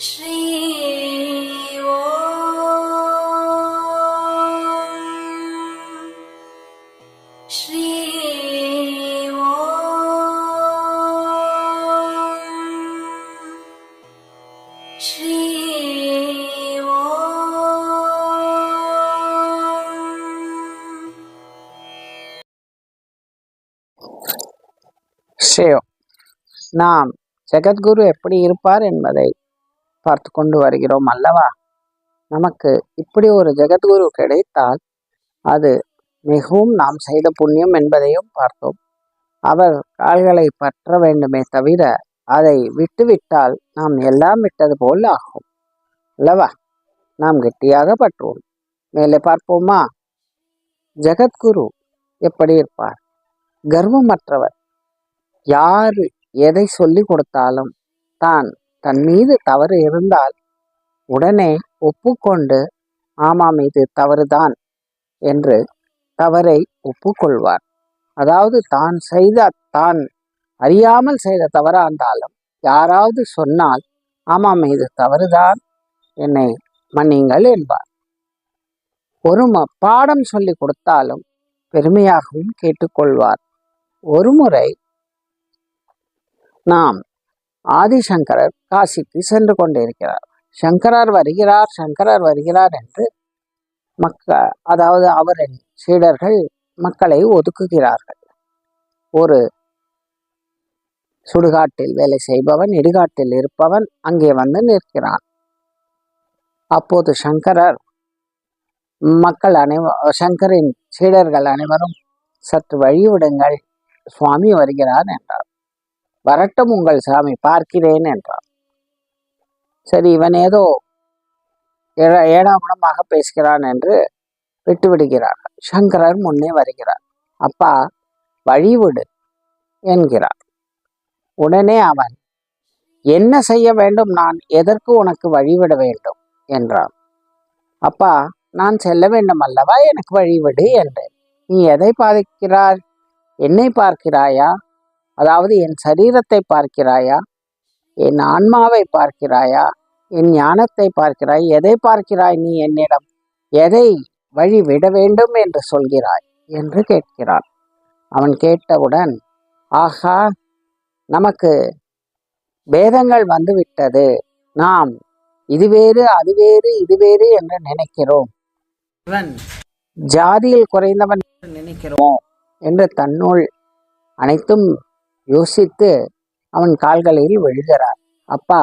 ஸ்ரீ ஓம் ஸ்ரீ ஓம் ஸ்ரீ ஸ்ரீயோம். நாம் ஜெகத்குரு எப்படி இருப்பார் என்பதை பார்த்து கொண்டு வருகிறோம் அல்லவா? நமக்கு இப்படி ஒரு ஜெகத்குரு கிடைத்தால் அது மிகவும் நாம் செய்த புண்ணியம் என்பதையும் பார்த்தோம். அவர் கால்களை பற்ற வேண்டுமே தவிர அதை விட்டுவிட்டால் நாம் எல்லாம் விட்டது போல் ஆகும் அல்லவா? நாம் கெட்டியாக பற்றுவோம். மேலே பார்ப்போமா? ஜெகத்குரு எப்படி இருப்பார்? கர்வமற்றவர். யார் எதை சொல்லி கொடுத்தாலும் தன் மீது தவறு இருந்தால் உடனே ஒப்புக்கொண்டு ஆமாம் இது தவறுதான் என்று தவறை ஒப்புக்கொள்வார். அதாவது தான் அறியாமல் செய்த தவறா இருந்தாலும் யாராவது சொன்னால் ஆமாம் இது தவறுதான், என்னை மன்னிங்கள் என்பார். ஒரு பாடம் சொல்லி கொடுத்தாலும் பெருமையாகவும் கேட்டுக்கொள்வார். ஒரு முறை நாம் ஆதிசங்கரர் காசிக்கு சென்று கொண்டிருக்கிறார். சங்கரர் வருகிறார் என்று அதாவது அவரின் சீடர்கள் மக்களை ஒதுக்குகிறார்கள். ஒரு சுடுகாட்டில் வேலை செய்பவன், இடுகாட்டில் இருப்பவன் அங்கே வந்து நிற்கிறான். அப்போது சங்கரின் சீடர்கள் அனைவரும் சற்று வழிவிடுங்கள், சுவாமி வருகிறார் என்றார். வரட்டும் உங்கள் சாமி, பார்க்கிறேன் என்றார். சரி, இவன் ஏதோ ஏடாகுடமாக பேசுகிறான் என்று விட்டுவிடுகிறார்கள். சங்கரர் முன்னே வருகிறார். அப்பா வழிவிடு என்கிறார். உடனே அவன் என்ன செய்ய வேண்டும், நான் எதற்கு உனக்கு வழிவிட வேண்டும் என்றான். அப்பா நான் செல்ல வேண்டும் அல்லவா, எனக்கு வழிவிடு என்றேன். நீ எதை பார்க்கிறாய்? என்னை பார்க்கிறாயா? அதாவது என் சரீரத்தை பார்க்கிறாயா? என் ஆன்மாவை பார்க்கிறாயா? என் ஞானத்தை பார்க்கிறாய்? எதை பார்க்கிறாய் நீ என்னிடம்? எதை வழி விட வேண்டும் என்று சொல்கிறாய் என்று கேட்கிறான். அவன் கேட்டவுடன், ஆகா, நமக்கு பேதங்கள் வந்துவிட்டது, நாம் இது வேறு அது வேறு இது வேறு என்று நினைக்கிறோம், இவன் ஜாதியில் குறைந்தவன் நினைக்கிறோம் என்று தன்னுள் அனைத்தும் யோசித்து அவன் கால்களில் விழுகிறார். அப்பா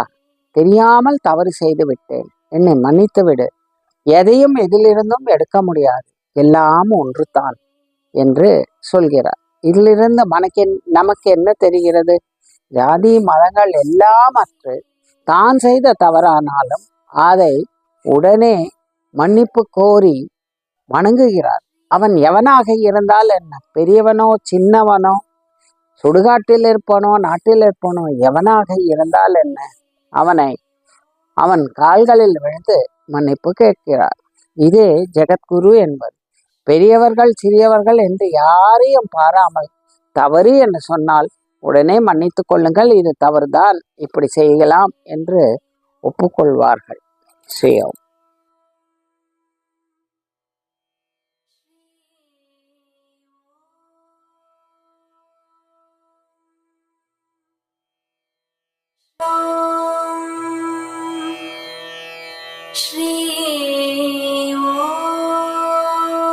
தெரியாமல் தவறு செய்து விட்டேன், என்னை மன்னித்து விடு, எதையும் எதிலிருந்தும் எடுக்க முடியாது, எல்லாம் ஒன்று தான் என்று சொல்கிறார். இதிலிருந்து நமக்கு என்ன தெரிகிறது? ஜாதி மதங்கள் எல்லாம் அற்று தான் செய்த தவறானாலும் அதை உடனே மன்னிப்பு கோரி வணங்குகிறார். அவன் எவனாக இருந்தால் என்ன, பெரியவனோ சின்னவனோ, சுடுகாட்டில் இருப்பனோ நாட்டில் இருப்பனோ, எவனாக இருந்தால் என்ன, அவன் கால்களில் விழுந்து மன்னிப்பு கேட்கிறார். இதே ஜெகத்குரு என்பது. பெரியவர்கள் சிறியவர்கள் என்று யாரையும் பாராமல் தவறு என்று சொன்னால் உடனே மன்னித்து கொள்ளுங்கள், இது தவறுதான், இப்படி செய்யலாம் என்று ஒப்புக்கொள்வார்கள். ஸ்ரீயோம். ஸ்ரீ